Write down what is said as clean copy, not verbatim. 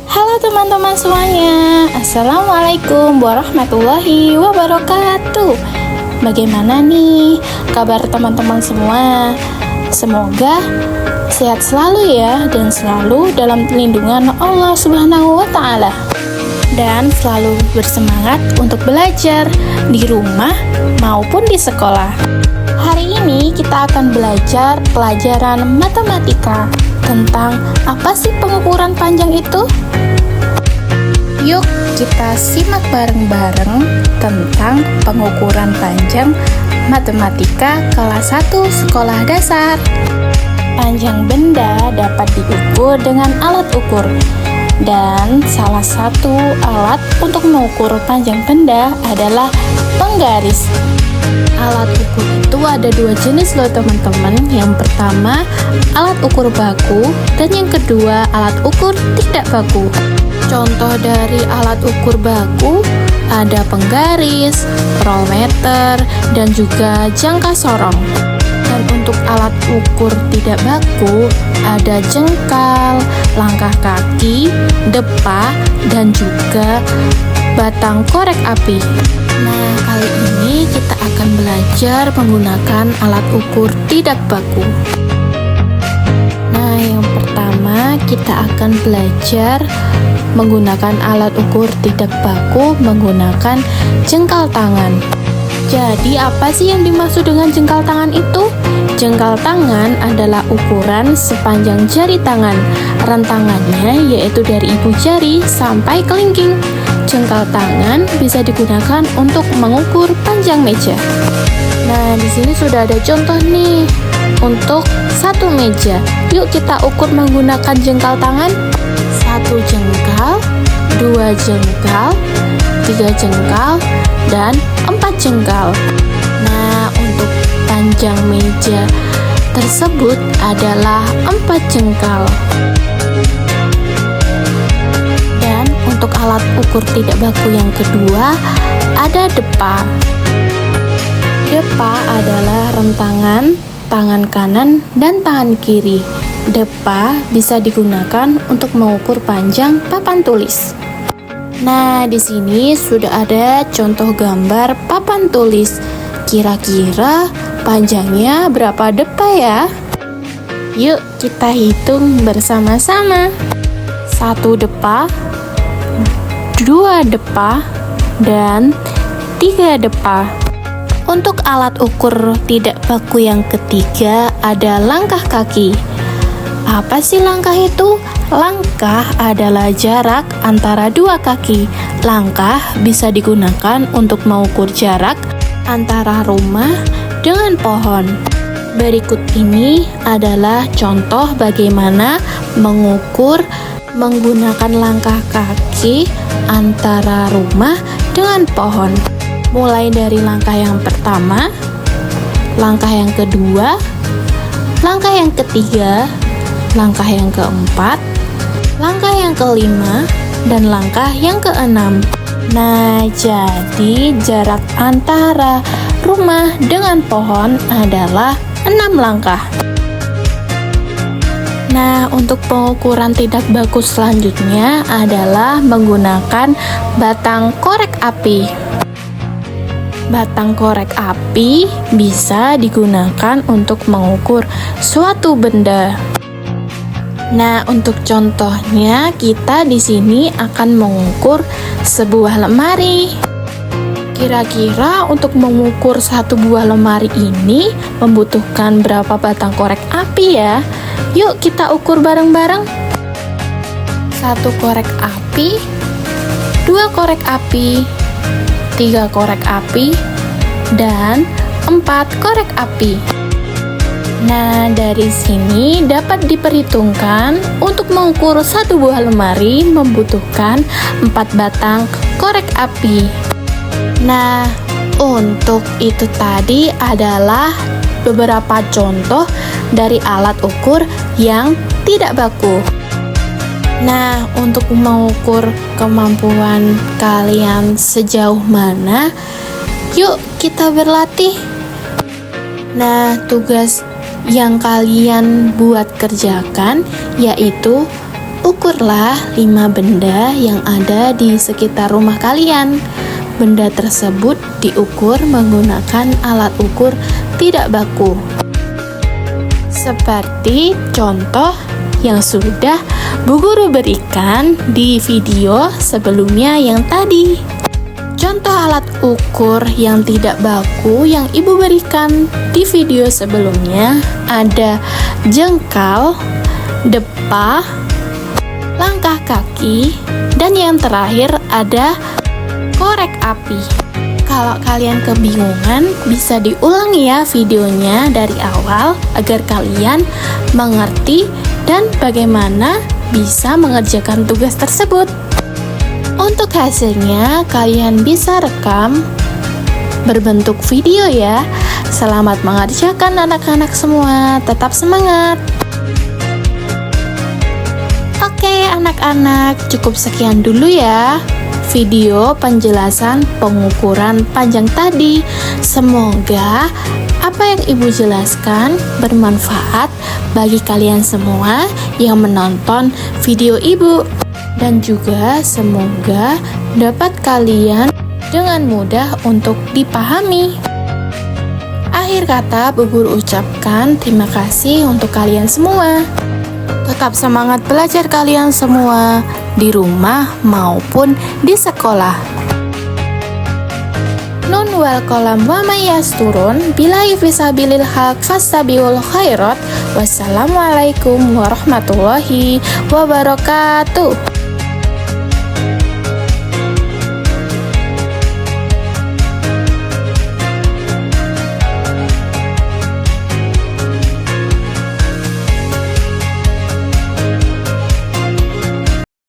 Halo teman-teman semuanya, Assalamualaikum warahmatullahi wabarakatuh. Bagaimana nih kabar teman-teman semua? Semoga sehat selalu ya, dan selalu dalam lindungan Allah Subhanahu wa Ta'ala, dan selalu bersemangat untuk belajar di rumah maupun di sekolah. Hari ini kita akan belajar pelajaran matematika tentang apa sih pengukuran panjang itu? Yuk kita simak bareng-bareng tentang pengukuran panjang matematika kelas 1 sekolah dasar. Panjang benda dapat diukur dengan alat ukur, dan salah satu alat untuk mengukur panjang benda adalah penggaris. Alat ukur itu ada dua jenis loh teman-teman. Yang pertama alat ukur baku, dan yang kedua alat ukur tidak baku. Contoh dari alat ukur baku ada penggaris, rolmeter, dan juga jangka sorong. Dan untuk alat ukur tidak baku ada jengkal, langkah kaki, depa, dan juga batang korek api. Nah, kali ini kita akan belajar menggunakan alat ukur tidak baku. Nah, yang pertama kita akan belajar menggunakan alat ukur tidak baku menggunakan jengkal tangan. Jadi apa sih yang dimaksud dengan jengkal tangan itu? Jengkal tangan adalah ukuran sepanjang jari tangan. Rentangannya yaitu dari ibu jari sampai kelingking. Jengkal tangan bisa digunakan untuk mengukur panjang meja. Nah, di sini sudah ada contoh nih untuk satu meja. Yuk kita ukur menggunakan jengkal tangan. 1 jengkal, 2 jengkal, 3 jengkal, dan 4 jengkal. Nah, untuk panjang meja tersebut adalah 4 jengkal. Dan untuk alat ukur tidak baku yang kedua ada depa. Depa adalah rentangan tangan kanan dan tangan kiri. Depa bisa digunakan untuk mengukur panjang papan tulis. Nah, di sini sudah ada contoh gambar papan tulis. Kira-kira panjangnya berapa depa ya? Yuk kita hitung bersama-sama. 1 depa, 2 depa, dan 3 depa. Untuk alat ukur tidak baku yang ketiga ada langkah kaki. Apa sih langkah itu? Langkah adalah jarak antara dua kaki. Langkah bisa digunakan untuk mengukur jarak antara rumah dengan pohon. Berikut ini adalah contoh bagaimana mengukur menggunakan langkah kaki antara rumah dengan pohon. Mulai dari langkah yang pertama, langkah yang kedua, langkah yang ketiga, langkah yang keempat, langkah yang kelima, dan langkah yang keenam. Nah, jadi jarak antara rumah dengan pohon adalah 6 langkah. Nah, untuk pengukuran tidak baku selanjutnya adalah menggunakan batang korek api. Batang korek api bisa digunakan untuk mengukur suatu benda. Nah, untuk contohnya kita di sini akan mengukur sebuah lemari. Kira-kira untuk mengukur satu buah lemari ini membutuhkan berapa batang korek api ya? Yuk kita ukur bareng-bareng. 1 korek api, 2 korek api, 3 korek api, dan 4 korek api. Nah, dari sini dapat diperhitungkan untuk mengukur satu buah lemari membutuhkan 4 batang korek api. Nah, untuk itu tadi adalah beberapa contoh dari alat ukur yang tidak baku. Nah, untuk mengukur kemampuan kalian sejauh mana, yuk kita berlatih. Nah, tugas yang kalian buat kerjakan yaitu Ukurlah 5 benda yang ada di sekitar rumah kalian. Benda tersebut diukur menggunakan alat ukur tidak baku. Seperti contoh yang sudah Bu Guru berikan di video sebelumnya yang tadi. Contoh alat ukur yang tidak baku yang Ibu berikan di video sebelumnya ada jengkal, depa, langkah kaki, dan yang terakhir ada korek api. Kalau kalian kebingungan, bisa diulang ya videonya dari awal agar kalian mengerti dan bagaimana bisa mengerjakan tugas tersebut. Untuk hasilnya, kalian bisa rekam berbentuk video ya. Selamat mengerjakan anak-anak semua, tetap semangat. Oke anak-anak, cukup sekian dulu ya video penjelasan pengukuran panjang tadi. Semoga apa yang Ibu jelaskan bermanfaat bagi kalian semua yang menonton video Ibu. Dan juga semoga dapat kalian dengan mudah untuk dipahami. Akhir kata, Bu Guru ucapkan terima kasih untuk kalian semua. Tetap semangat belajar kalian semua di rumah maupun di sekolah. Nun wal qalam wa may yasturun billahi fisabilil haq fastabiqul khairat. Wassalamualaikum warahmatullahi wabarakatuh.